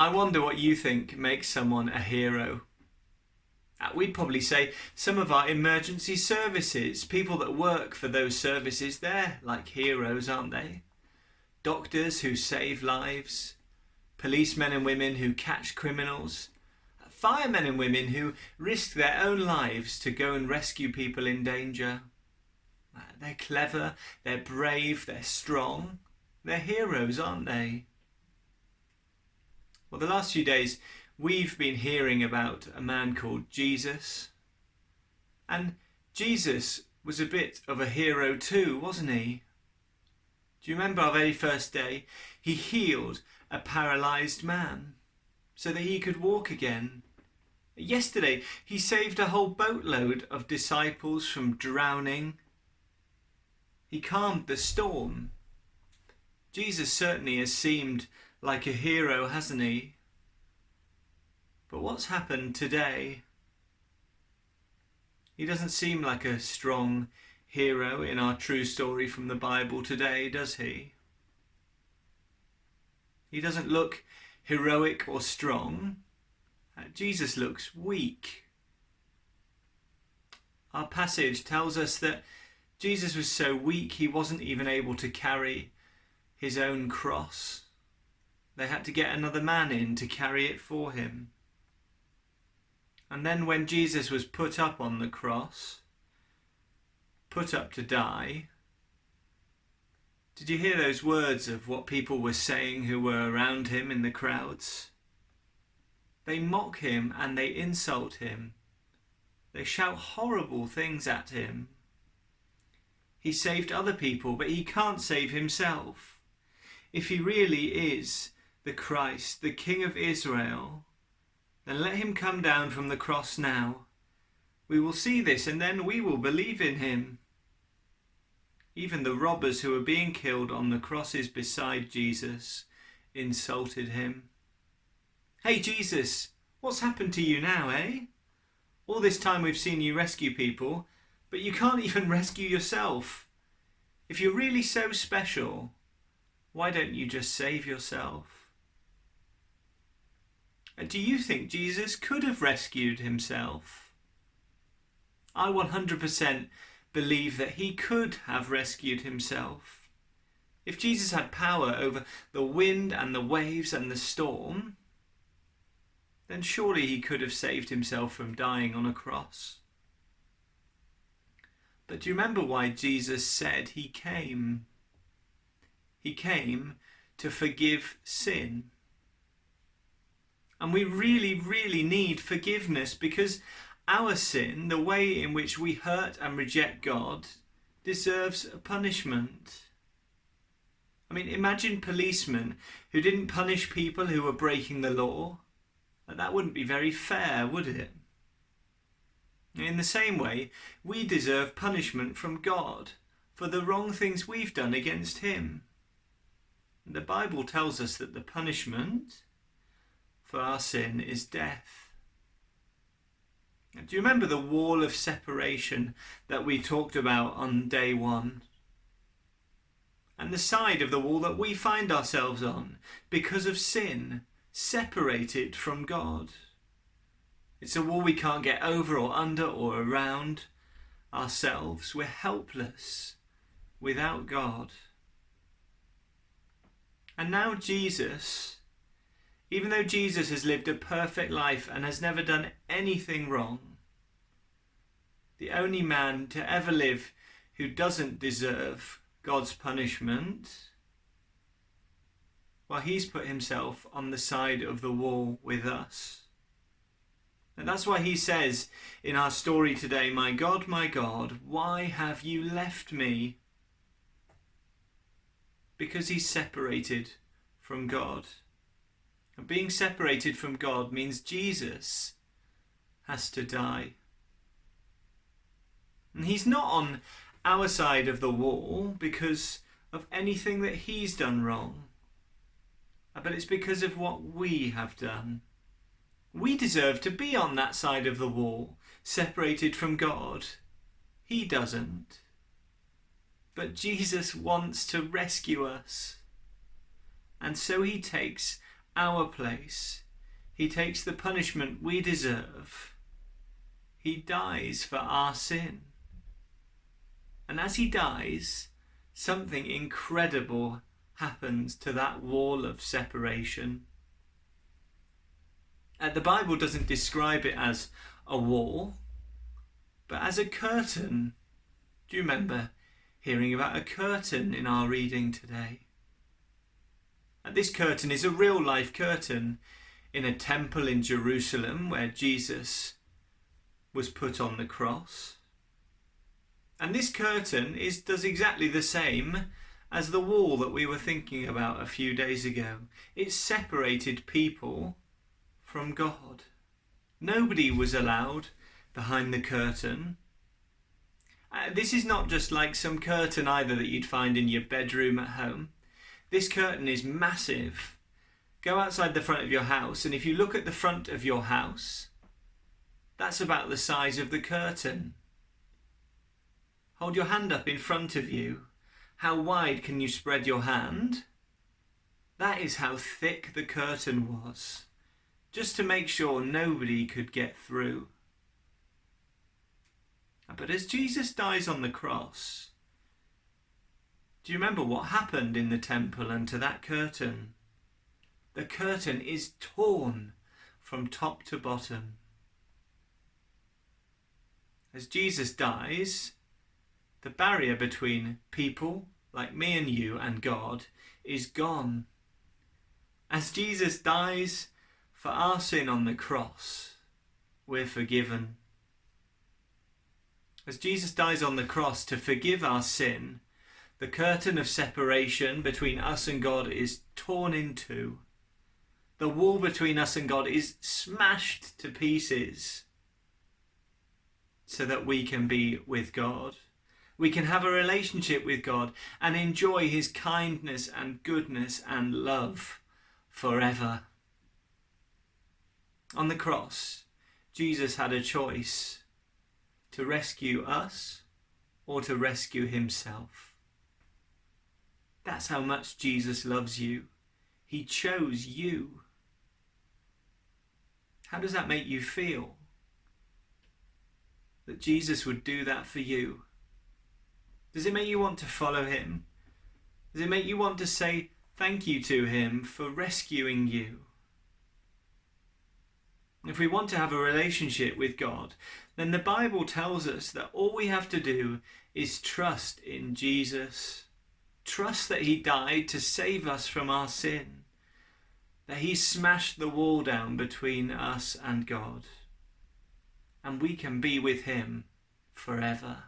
I wonder what you think makes someone a hero. We'd probably say some of our emergency services, people that work for those services, they're like heroes, aren't they? Doctors who save lives, policemen and women who catch criminals, firemen and women who risk their own lives to go and rescue people in danger. They're clever, they're brave, they're strong. They're heroes, aren't they? Well, the last few days we've been hearing about a man called Jesus. And Jesus was a bit of a hero too, wasn't he? Do you remember our very first day? He healed a paralysed man so that he could walk again. Yesterday, he saved a whole boatload of disciples from drowning. He calmed the storm. Jesus certainly has seemed like a hero, hasn't he? But what's happened today? He doesn't seem like a strong hero in our true story from the Bible today, does he? He doesn't look heroic or strong. Jesus looks weak. Our passage tells us that Jesus was so weak he wasn't even able to carry his own cross. They had to get another man in to carry it for him. And then when Jesus was put up on the cross, put up to die, did you hear those words of what people were saying who were around him in the crowds? They mock him and they insult him. They shout horrible things at him. He saved other people, but he can't save himself. If he really is the Christ, the King of Israel, then let him come down from the cross now. We will see this and then we will believe in him. Even the robbers who were being killed on the crosses beside Jesus insulted him. Hey Jesus, what's happened to you now, eh? All this time we've seen you rescue people, but you can't even rescue yourself. If you're really so special, why don't you just save yourself? Do you think Jesus could have rescued himself? I 100% believe that he could have rescued himself. If Jesus had power over the wind and the waves and the storm, then surely he could have saved himself from dying on a cross. But do you remember why Jesus said he came? He came to forgive sin. And we really, really need forgiveness because our sin, the way in which we hurt and reject God, deserves a punishment. I mean, imagine policemen who didn't punish people who were breaking the law. That wouldn't be very fair, would it? In the same way, we deserve punishment from God for the wrong things we've done against him. The Bible tells us that the punishment for our sin is death. Do you remember the wall of separation that we talked about on day one? And the side of the wall that we find ourselves on because of sin, separated from God. It's a wall we can't get over or under or around ourselves. We're helpless without God. And now Jesus, even though Jesus has lived a perfect life and has never done anything wrong, the only man to ever live who doesn't deserve God's punishment, well, he's put himself on the side of the wall with us. And that's why he says in our story today, my God, why have you left me? Because he's separated from God. And being separated from God means Jesus has to die. And he's not on our side of the wall because of anything that he's done wrong. But it's because of what we have done. We deserve to be on that side of the wall, separated from God. He doesn't. But Jesus wants to rescue us. And so he takes our place. He takes the punishment we deserve. He dies for our sin. And as he dies, something incredible happens to that wall of separation. The Bible doesn't describe it as a wall, but as a curtain. Do you remember hearing about a curtain in our reading today? This curtain is a real life curtain in a temple in Jerusalem where Jesus was put on the cross. And this curtain does exactly the same as the wall that we were thinking about a few days ago. It separated people from God. Nobody was allowed behind the curtain. This is not just like some curtain either that you'd find in your bedroom at home. This curtain is massive. Go outside the front of your house, and if you look at the front of your house, that's about the size of the curtain. Hold your hand up in front of you. How wide can you spread your hand? That is how thick the curtain was, just to make sure nobody could get through. But as Jesus dies on the cross, do you remember what happened in the temple and to that curtain? The curtain is torn from top to bottom. As Jesus dies, the barrier between people like me and you and God is gone. As Jesus dies for our sin on the cross, we're forgiven. As Jesus dies on the cross to forgive our sin, the curtain of separation between us and God is torn in two. The wall between us and God is smashed to pieces so that we can be with God. We can have a relationship with God and enjoy his kindness and goodness and love forever. On the cross, Jesus had a choice to rescue us or to rescue himself. That's how much Jesus loves you. He chose you. How does that make you feel? That Jesus would do that for you? Does it make you want to follow him? Does it make you want to say thank you to him for rescuing you? If we want to have a relationship with God, then the Bible tells us that all we have to do is trust in Jesus. Trust that he died to save us from our sin. That he smashed the wall down between us and God. And we can be with him forever.